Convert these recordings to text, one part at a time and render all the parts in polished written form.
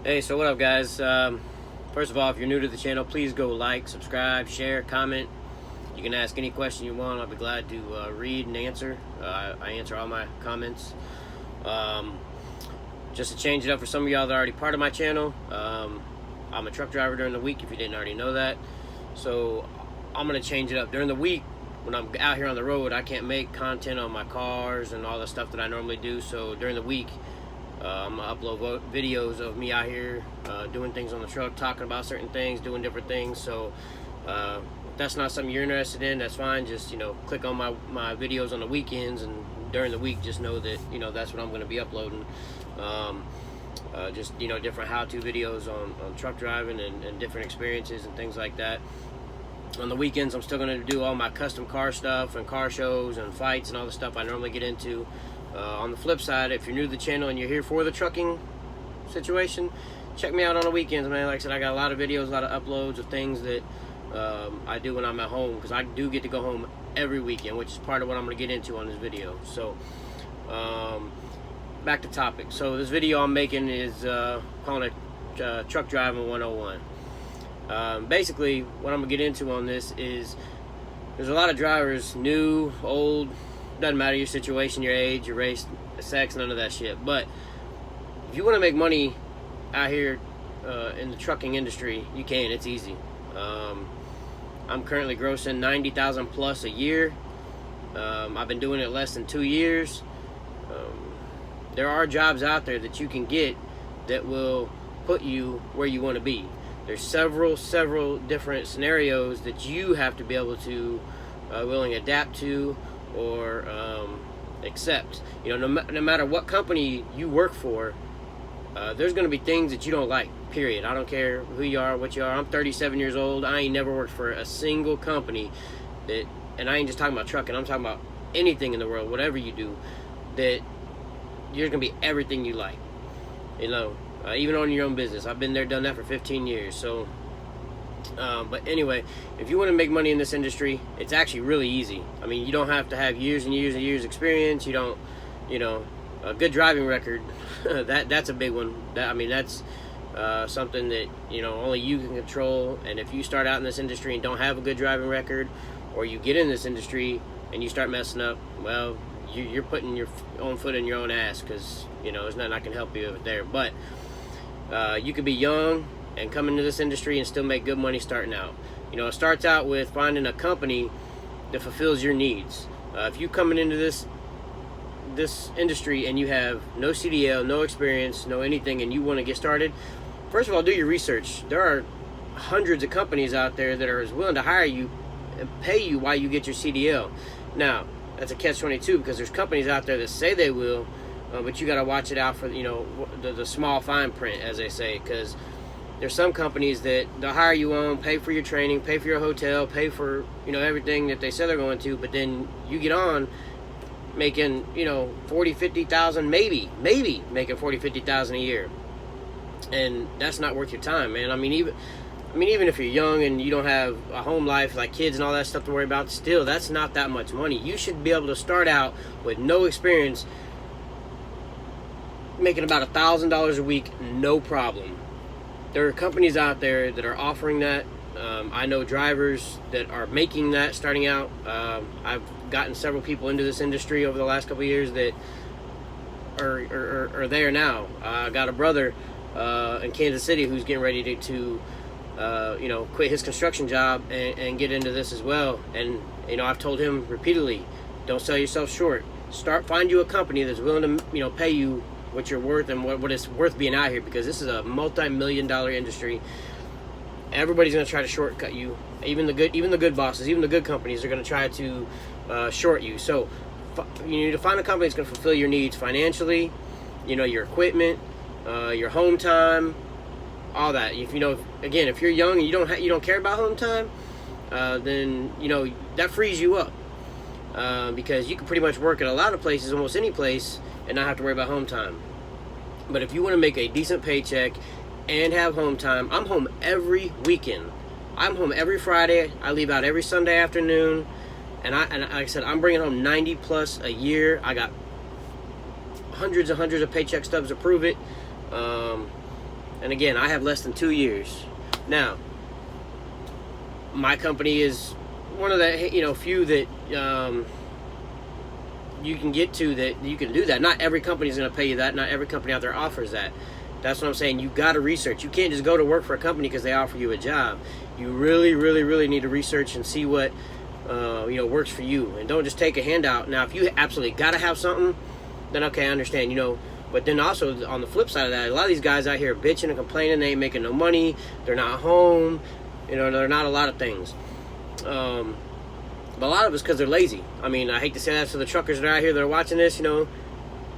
Hey, so what up, guys? First of all, if you're new to the channel, please go like, subscribe, share, comment. You can ask any question you want. I'll be glad to read and answer. I answer all my comments. Just to change it up for some of y'all that are already part of my channel, I'm a truck driver during the week, if you didn't already know that. So I'm going to change it up. During the week, when I'm out here on the road, I can't make content on my cars and all the stuff that I normally do. So during the week, I'm going to upload videos of me out here doing things on the truck, talking about certain things, doing different things. So if that's not something you're interested in, that's fine. Just, click on my videos on the weekends, and during the week, just know that, that's what I'm going to be uploading. Just, different how-to videos on truck driving and different experiences and things like that. On the weekends, I'm still going to do all my custom car stuff and car shows and fights and all the stuff I normally get into. On the flip side, if you're new to the channel and you're here for the trucking situation, check me out on the weekends, man. Like I said, I got a lot of videos, a lot of uploads of things that I do when I'm at home, because I do get to go home every weekend, which is part of what I'm going to get into on this video. So, back to topic. So this video I'm making is calling it Truck Driving 101. Basically, what I'm going to get into on this is there's a lot of drivers, new, old, doesn't matter your situation, your age, your race, sex, none of that shit. But if you want to make money out here in the trucking industry, you can. It's easy. I'm currently grossing $90,000 plus a year. I've been doing it less than 2 years. There are jobs out there that you can get that will put you where you want to be. There's several different scenarios that you have to be able to willing to adapt to or accept. No matter what company you work for, there's going to be things that you don't like, period. I don't care who you are, what you are. I'm 37 years old. I ain't never worked for a single company that, and I ain't just talking about trucking, I'm talking about anything in the world, whatever you do, that you're going to be everything you like. Even on your own business. I've been there, done that for 15 years. So, but anyway, if you want to make money in this industry, it's actually really easy. I mean, you don't have to have years and years and years experience. You don't, a good driving record. That's a big one. That's something that only you can control. And if you start out in this industry and don't have a good driving record, or you get in this industry and you start messing up, well, you're putting your own foot in your own ass, because there's nothing I can help you with there. But you could be young and come into this industry and still make good money starting out. It starts out with finding a company that fulfills your needs. If you coming into this industry and you have no CDL, no experience, no anything, and you want to get started, first of all, do your research. There are hundreds of companies out there that are as willing to hire you and pay you while you get your CDL. Now, that's a catch-22, because there's companies out there that say they will, but you got to watch it out for the small fine print, as they say, because there's some companies that they'll hire you on, pay for your training, pay for your hotel, pay for everything that they say they're going to, but then you get on making 40, 50,000, maybe making 40, 50,000 a year, and that's not worth your time, man. Even if you're young and you don't have a home life, like kids and all that stuff to worry about, still, that's not that much money. You should be able to start out with no experience, making about $1,000 a week, no problem. There are companies out there that are offering that. I know drivers that are making that starting out. I've gotten several people into this industry over the last couple of years that are there now. I got a brother in Kansas City who's getting ready to quit his construction job and get into this as well. And I've told him repeatedly, don't sell yourself short. Find you a company that's willing to pay you what you're worth and what it's worth being out here, because this is a multi-million-dollar industry. Everybody's going to try to shortcut you. Even the good bosses, even the good companies are going to try to short you. So you need to find a company that's going to fulfill your needs financially, your equipment, your home time, all that. Again, if you're young and you don't care about home time, then that frees you up, because you can pretty much work at a lot of places, almost any place, and not have to worry about home time. But if you want to make a decent paycheck and have home time, I'm home every weekend. I'm home every Friday. I leave out every Sunday afternoon, and like I said, I'm bringing home 90 plus a year. I got hundreds and hundreds of paycheck stubs to prove it. And again, I have less than 2 years. Now, my company is one of the few that you can get to that you can do that. Not every company is going to pay you that. Not every company out there offers that. That's what I'm saying. You got to research. You can't just go to work for a company because they offer you a job. You really, really, really need to research and see what works for you, and don't just take a handout. Now, if you absolutely got to have something, then okay, I understand. But then also on the flip side of that, a lot of these guys out here bitching and complaining they ain't making no money. They're not home. They're not a lot of things. But a lot of it's because they're lazy. I mean, I hate to say that to the truckers that are out here that are watching this.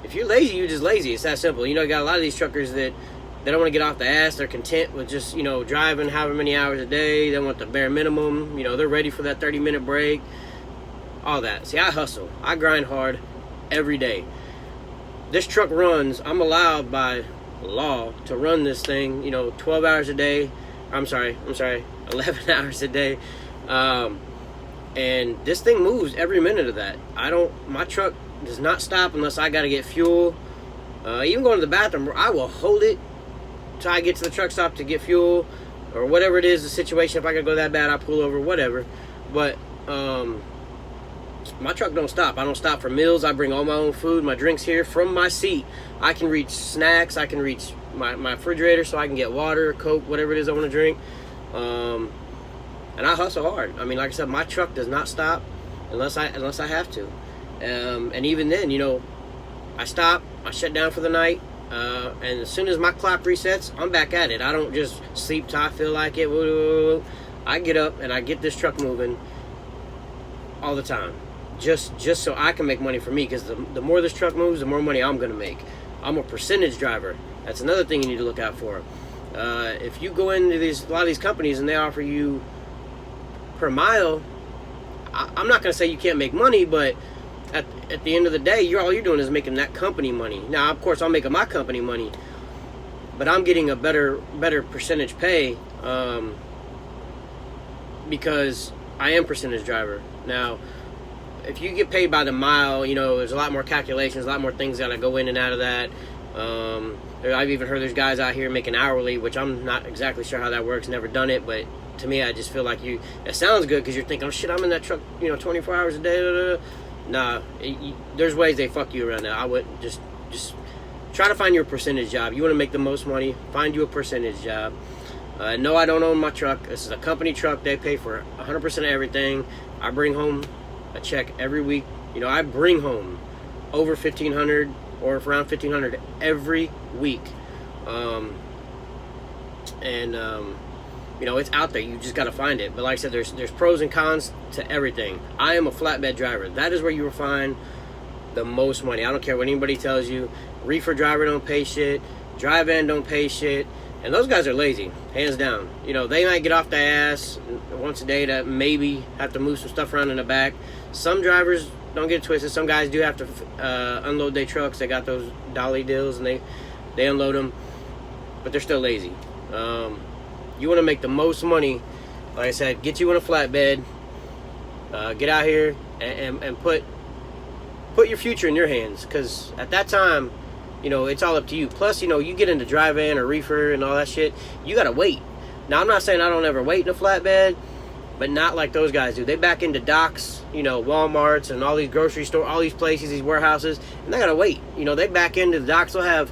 If you're lazy, you're just lazy. It's that simple. You got a lot of these truckers that they don't want to get off the ass. They're content with just, driving however many hours a day. They want the bare minimum. They're ready for that 30-minute break. All that. See, I hustle. I grind hard every day. This truck runs. I'm allowed by law to run this thing, 12 hours a day. I'm sorry, 11 hours a day. And this thing moves every minute of that. My truck does not stop unless I got to get fuel. Even going to the bathroom, I will hold it till I get to the truck stop to get fuel, or whatever it is, the situation. If I gotta go that bad, I pull over, whatever. But my truck don't stop. I don't stop for meals. I bring all my own food, my drinks here from my seat. I can reach snacks. I can reach my refrigerator so I can get water, Coke, whatever it is I want to drink. And I hustle hard. I mean, like I said, my truck does not stop unless I have to. And even then, I stop, I shut down for the night, and as soon as my clock resets, I'm back at it. I don't just sleep till I feel like it. I get up and I get this truck moving all the time, just so I can make money for me, because the more this truck moves, the more money I'm going to make. I'm a percentage driver. That's another thing you need to look out for. If you go into a lot of these companies and they offer you per mile, I'm not going to say you can't make money, but at the end of the day, all you're doing is making that company money. Now, of course, I'm making my company money, but I'm getting a better percentage pay because I am percentage driver. Now, if you get paid by the mile, there's a lot more calculations, a lot more things that go in and out of that. I've even heard there's guys out here making hourly, which I'm not exactly sure how that works. Never done it, but to me, I just feel like it sounds good because you're thinking, oh shit, I'm in that truck, 24 hours a day. Nah, there's ways they fuck you around that. I wouldn't just try to find your percentage job. You want to make the most money, find you a percentage job. No, I don't own my truck. This is a company truck. They pay for 100% of everything. I bring home a check every week. I bring home over $1,500 or around $1,500 every week. It's out there. You just got to find it. But like I said, there's pros and cons to everything. I am a flatbed driver. That is where you will find the most money. I don't care what anybody tells you. Reefer driver don't pay shit. Dry van don't pay shit. And those guys are lazy, hands down. They might get off the ass once a day to maybe have to move some stuff around in the back. Some drivers, don't get it twisted, some guys do have to unload their trucks. They got those dolly deals and they unload them. But they're still lazy. You want to make the most money. Like I said, get you in a flatbed. Get out here and put your future in your hands. Because at that time, it's all up to you. Plus, you get into dry van or reefer and all that shit, you got to wait. Now, I'm not saying I don't ever wait in a flatbed, but not like those guys do. They back into docks, Walmarts and all these grocery stores, all these places, these warehouses, and they got to wait. They back into the docks. They'll have,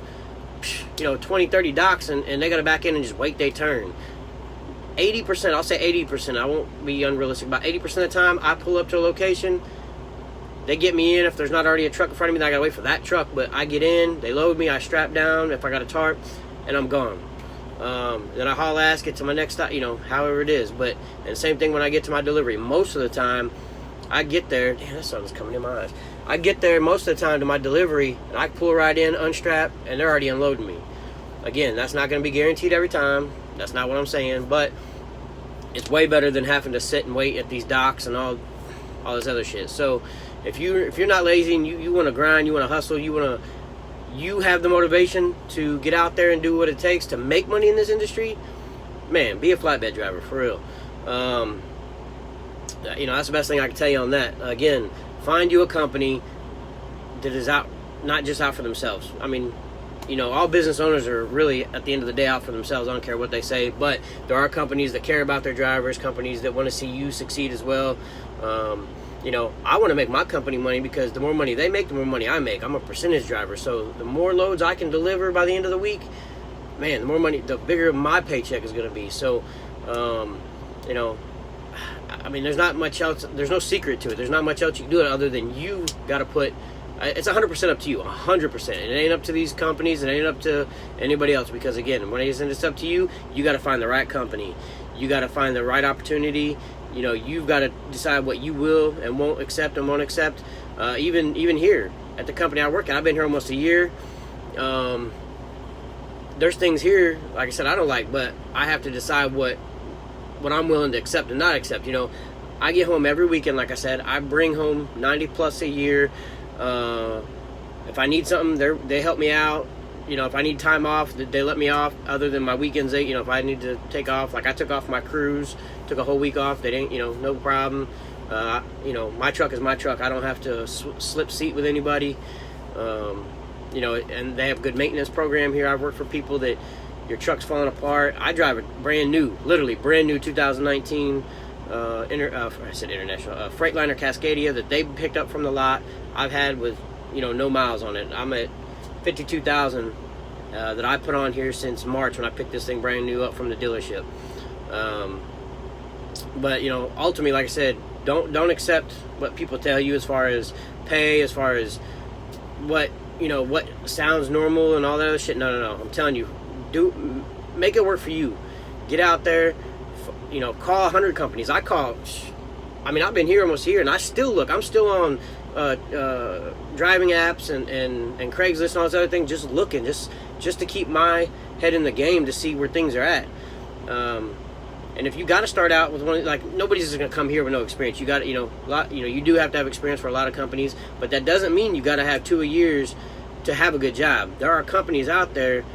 20, 30 docks, and they got to back in and just wait their turn. 80%, I'll say 80%, I won't be unrealistic. About 80% of the time, I pull up to a location, they get me in. If there's not already a truck in front of me, then I gotta wait for that truck. But I get in, they load me, I strap down if I got a tarp, and I'm gone. Then I haul ass, get to my next stop, however it is. But and same thing when I get to my delivery. Most of the time, I get there. Damn, that sun is coming in my eyes. I get there most of the time to my delivery, and I pull right in, unstrap, and they're already unloading me. Again, that's not gonna be guaranteed every time. That's not what I'm saying, but it's way better than having to sit and wait at these docks and all this other shit. So if you're not lazy and you want to grind, you want to hustle, you have the motivation to get out there and do what it takes to make money in this industry, man, be a flatbed driver for real. That's the best thing I can tell you on that. Again, find you a company that is out, not just out for themselves. I mean, you know, all business owners are really, at the end of the day, out for themselves. I don't care what they say, but there are companies that care about their drivers, companies that want to see you succeed as well. You know, I want to make my company money because the more money they make, the more money I make. I'm a percentage driver, so the more loads I can deliver by the end of the week, man, the more money, the bigger my paycheck is going to be. So, you know, I mean, there's not much else. There's no secret to it. There's not much else you can do other than you got to put. It's 100% up to you, 100%. It ain't up to these companies. It ain't up to anybody else, because again, when it's up to you, you got to find the right company. You got to find the right opportunity. You know, you've got to decide what you will and won't accept and won't accept. Even here at the company I work at, I've been here almost a year. There's things here, like I said, I don't like, but I have to decide what I'm willing to accept and not accept. You know, I get home every weekend, like I said. I bring home 90 plus a year. If I need something, they help me out. You know, if I need time off, they let me off. Other than my weekends, you know, if I need to take off, like I took off my cruise, took a whole week off. They didn't, you know, no problem. You know, my truck is my truck. I don't have to slip seat with anybody. You know, and they have good maintenance program here. I've worked for people that your truck's falling apart. I drive a brand new, literally brand new 2019 International Freightliner Cascadia that they picked up from the lot. I've had with, you know, no miles on it. I'm at 52,000 that I put on here since March when I picked this thing brand new up from the dealership. But you know, ultimately, like I said, don't accept what people tell you as far as pay, as far as what, you know, what sounds normal and all that other shit. No. I'm telling you, make it work for you. Get out there, you know, call 100 companies. I mean, I've been here almost a year, and I still look. I'm still on driving apps and Craigslist and all this other thing, just looking, just to keep my head in the game to see where things are at. And if you got to start out with one, like, nobody's just gonna come here with no experience. You got to, you do have to have experience for a lot of companies, but that doesn't mean you got to have 2 years to have a good job. There are companies out there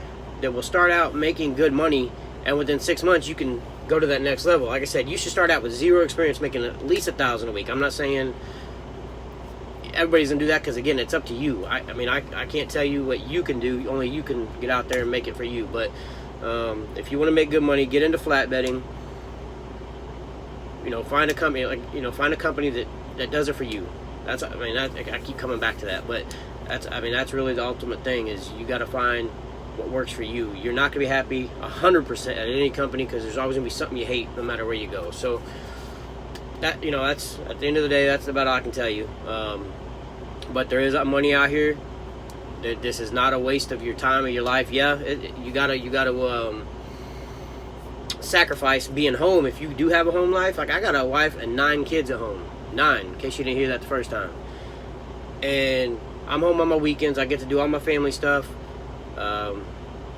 that will start out making good money, and within 6 months you can go to that next level. Like I said, you should start out with zero experience, making at least $1,000 a week. I'm not saying everybody's gonna do that, because again, it's up to you. I mean, I can't tell you what you can do. Only you can get out there and make it for you. But if you want to make good money, get into flatbedding. You know, find a company, find a company that does it for you. That's, I mean, I keep coming back to that, but that's really the ultimate thing, is you got to find what works for you. You're not gonna be happy 100% at any company, because there's always gonna be something you hate no matter where you go. So that, you know, that's, at the end of the day, that's about all I can tell you. But there is money out here. This is not a waste of your time or your life. Yeah, you gotta sacrifice being home if you do have a home life. Like, I got a wife and 9 kids at home. 9, in case you didn't hear that the first time. And I'm home on my weekends. I get to do all my family stuff.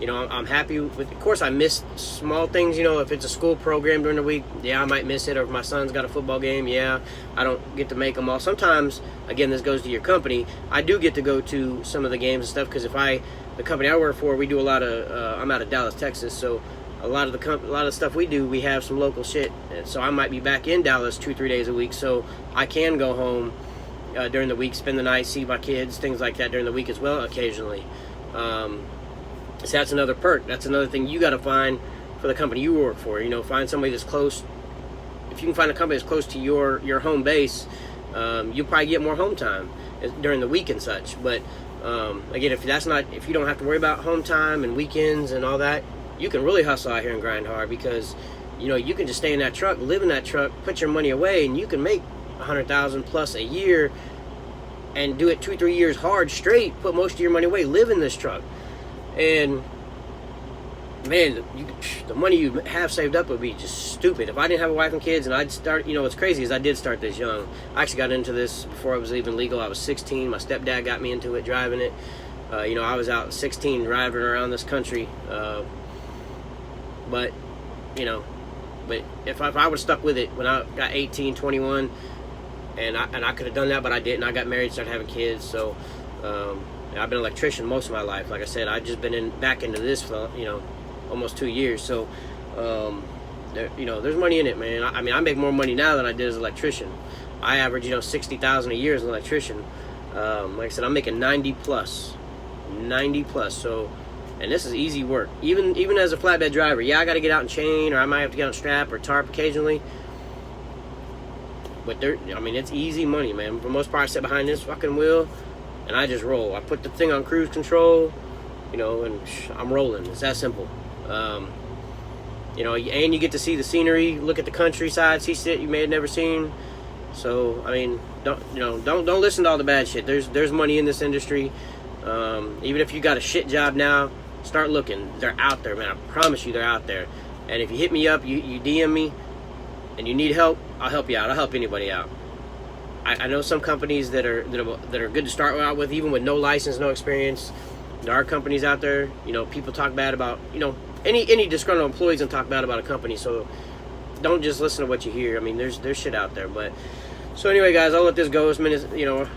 You know, I'm happy with, of course, I miss small things. You know, if it's a school program during the week, yeah, I might miss it. Or if my son's got a football game, yeah, I don't get to make them all. Sometimes, again, this goes to your company, I do get to go to some of the games and stuff, because the company I work for, we do a lot of, I'm out of Dallas, Texas, so a lot of the stuff we do, we have some local shit. And so I might be back in Dallas 2-3 days a week, so I can go home during the week, spend the night, see my kids, things like that during the week as well, occasionally. So that's another perk. That's another thing you got to find for the company you work for. You know, find somebody that's close. If you can find a company that's close to your home base, you'll probably get more home time during the week and such. But again, if you don't have to worry about home time and weekends and all that, you can really hustle out here and grind hard, because you know, you can just stay in that truck, live in that truck, put your money away, and you can make $100,000 plus a year and do it 2-3 years hard straight, put most of your money away, live in this truck. And man, the money you have saved up would be just stupid. If I didn't have a wife and kids, and I'd start, you know, what's crazy is I did start this young. I actually got into this before it was even legal. I was 16. My stepdad got me into it, driving it. You know, I was out at 16 driving around this country. But, you know, if I would have stuck with it when I got 18, 21, and I could have done that, but I didn't. I got married, started having kids. So I've been an electrician most of my life. Like I said, I've just been back into this for, you know, almost 2 years. So you know, there's money in it, man. I mean, I make more money now than I did as an electrician. I average, you know, $60,000 a year as an electrician. Like I said, I'm making 90 plus. So and this is easy work. Even as a flatbed driver, yeah, I got to get out and chain, or I might have to get on strap or tarp occasionally. But I mean, it's easy money, man. For the most part, I sit behind this fucking wheel, and I just roll. I put the thing on cruise control, you know, and I'm rolling. It's that simple. You know, and you get to see the scenery, look at the countryside, see shit you may have never seen. So, I mean, don't listen to all the bad shit. There's money in this industry. Even if you got a shit job now, start looking. They're out there, man. I promise you, they're out there. And if you hit me up, you DM me, and you need help, I'll help you out. I'll help anybody out. I know some companies that are good to start out with, even with no license, no experience. There are companies out there. You know, people talk bad about, you know, any disgruntled employees and talk bad about a company. So don't just listen to what you hear. I mean, there's shit out there. But so anyway, guys, I'll let this go. This minute, you know,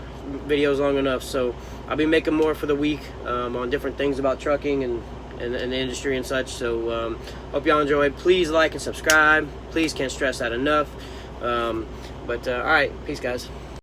video's long enough. So I'll be making more for the week on different things about trucking and the industry and such. So hope y'all enjoyed. Please like and subscribe. Please, can't stress that enough. All right, peace, guys.